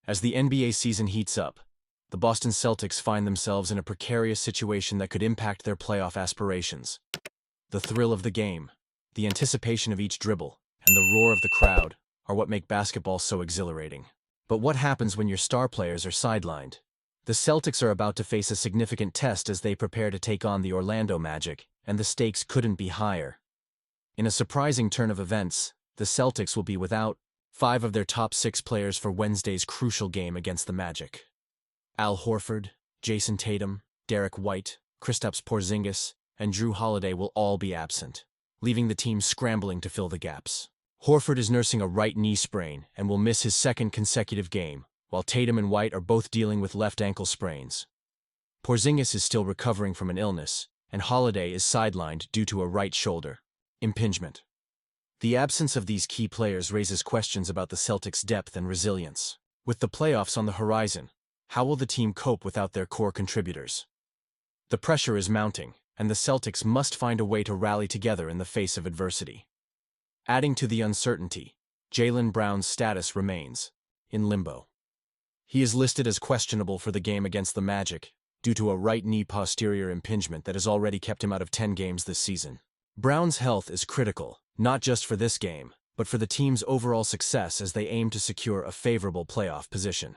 As the NBA season heats up, the Boston Celtics find themselves in a precarious situation that could impact their playoff aspirations. The thrill of the game, the anticipation of each dribble, and the roar of the crowd are what make basketball so exhilarating. But what happens when your star players are sidelined? The Celtics are about to face a significant test as they prepare to take on the Orlando Magic, and the stakes couldn't be higher. In a surprising turn of events, the Celtics will be without 5 of their top 6 players for Wednesday's crucial game against the Magic. Al Horford, Jason Tatum, Derek White, Kristaps Porzingis, and Jrue Holiday will all be absent, leaving the team scrambling to fill the gaps. Horford is nursing a right knee sprain and will miss his second consecutive game, while Tatum and White are both dealing with left ankle sprains. Porzingis is still recovering from an illness, and Holiday is sidelined due to a right shoulder impingement. The absence of these key players raises questions about the Celtics' depth and resilience. With the playoffs on the horizon, how will the team cope without their core contributors? The pressure is mounting, and the Celtics must find a way to rally together in the face of adversity. Adding to the uncertainty, Jaylen Brown's status remains in limbo. He is listed as questionable for the game against the Magic due to a right knee posterior impingement that has already kept him out of 10 games this season. Brown's health is critical, not just for this game, but for the team's overall success as they aim to secure a favorable playoff position.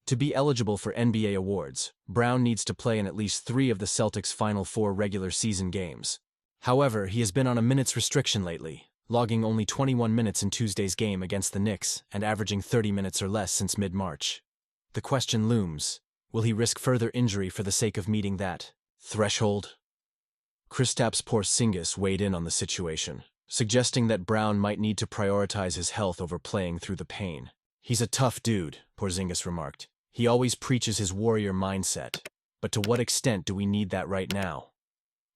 To be eligible for NBA awards, Brown needs to play in at least 3 of the Celtics' final 4 regular season games. However, he has been on a minutes restriction lately, logging only 21 minutes in Tuesday's game against the Knicks and averaging 30 minutes or less since mid-March. The question looms, will he risk further injury for the sake of meeting that threshold? Kristaps Porzingis weighed in on the situation, suggesting that Brown might need to prioritize his health over playing through the pain. "He's a tough dude," Porzingis remarked. "He always preaches his warrior mindset. But to what extent do we need that right now?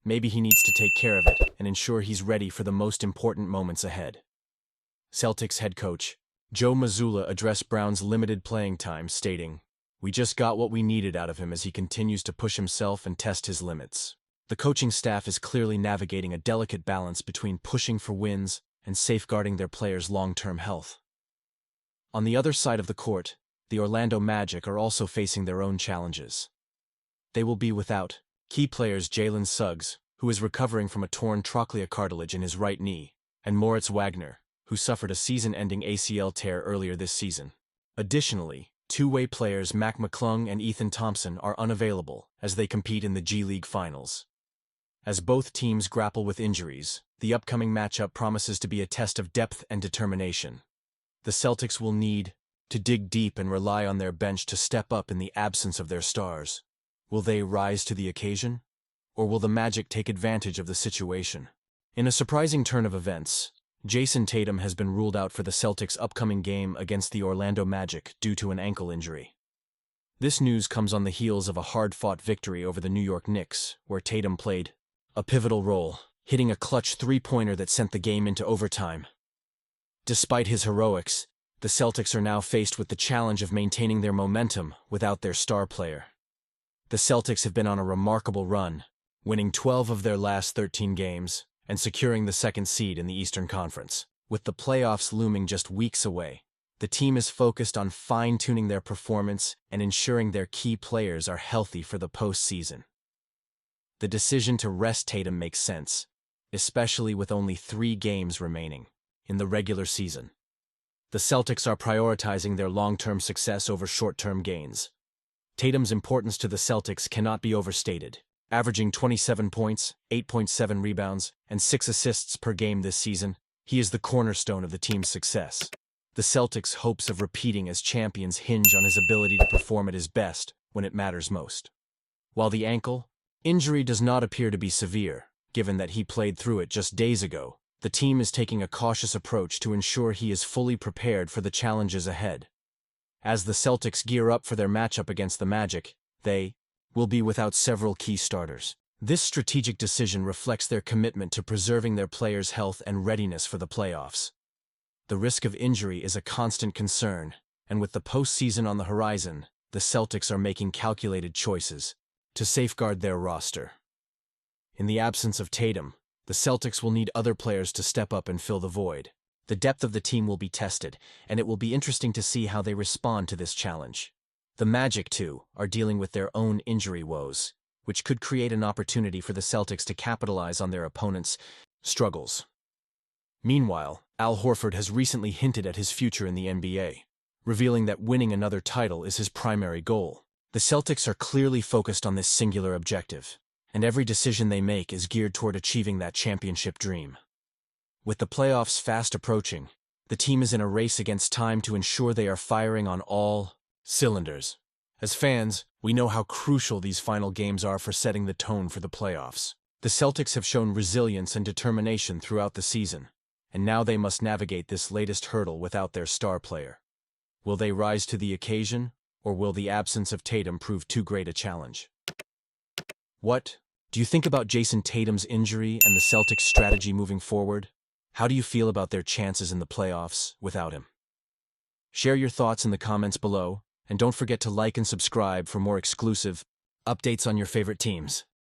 Maybe he needs to take care of it and ensure he's ready for the most important moments ahead." Celtics head coach Joe Mazzulla addressed Brown's limited playing time, stating, "We just got what we needed out of him as he continues to push himself and test his limits." The coaching staff is clearly navigating a delicate balance between pushing for wins and safeguarding their players' long-term health. On the other side of the court, the Orlando Magic are also facing their own challenges. They will be without key players Jalen Suggs, who is recovering from a torn trochlea cartilage in his right knee, and Moritz Wagner, who suffered a season-ending ACL tear earlier this season. Additionally, two-way players Mac McClung and Ethan Thompson are unavailable as they compete in the G League Finals. As both teams grapple with injuries, the upcoming matchup promises to be a test of depth and determination. The Celtics will need to dig deep and rely on their bench to step up in the absence of their stars. Will they rise to the occasion? Or will the Magic take advantage of the situation? In a surprising turn of events, Jason Tatum has been ruled out for the Celtics' upcoming game against the Orlando Magic due to an ankle injury. This news comes on the heels of a hard-fought victory over the New York Knicks, where Tatum played a pivotal role, hitting a clutch three-pointer that sent the game into overtime. Despite his heroics, the Celtics are now faced with the challenge of maintaining their momentum without their star player. The Celtics have been on a remarkable run, winning 12 of their last 13 games and securing the second seed in the Eastern Conference. With the playoffs looming just weeks away, the team is focused on fine-tuning their performance and ensuring their key players are healthy for the postseason. The decision to rest Tatum makes sense, especially with only 3 games remaining in the regular season. The Celtics are prioritizing their long-term success over short-term gains. Tatum's importance to the Celtics cannot be overstated. Averaging 27 points, 8.7 rebounds, and 6 assists per game this season, he is the cornerstone of the team's success. The Celtics' hopes of repeating as champions hinge on his ability to perform at his best when it matters most. While the ankle injury does not appear to be severe, given that he played through it just days ago, the team is taking a cautious approach to ensure he is fully prepared for the challenges ahead. As the Celtics gear up for their matchup against the Magic, they will be without several key starters. This strategic decision reflects their commitment to preserving their players' health and readiness for the playoffs. The risk of injury is a constant concern, and with the postseason on the horizon, the Celtics are making calculated choices to safeguard their roster. In the absence of Tatum, the Celtics will need other players to step up and fill the void. The depth of the team will be tested, and it will be interesting to see how they respond to this challenge. The Magic, too, are dealing with their own injury woes, which could create an opportunity for the Celtics to capitalize on their opponents' struggles. Meanwhile, Al Horford has recently hinted at his future in the NBA, revealing that winning another title is his primary goal. The Celtics are clearly focused on this singular objective, and every decision they make is geared toward achieving that championship dream. With the playoffs fast approaching, the team is in a race against time to ensure they are firing on all cylinders. As fans, we know how crucial these final games are for setting the tone for the playoffs. The Celtics have shown resilience and determination throughout the season, and now they must navigate this latest hurdle without their star player. Will they rise to the occasion, or will the absence of Tatum prove too great a challenge? What do you think about Jason Tatum's injury and the Celtics' strategy moving forward? How do you feel about their chances in the playoffs without him? Share your thoughts in the comments below, and don't forget to like and subscribe for more exclusive updates on your favorite teams.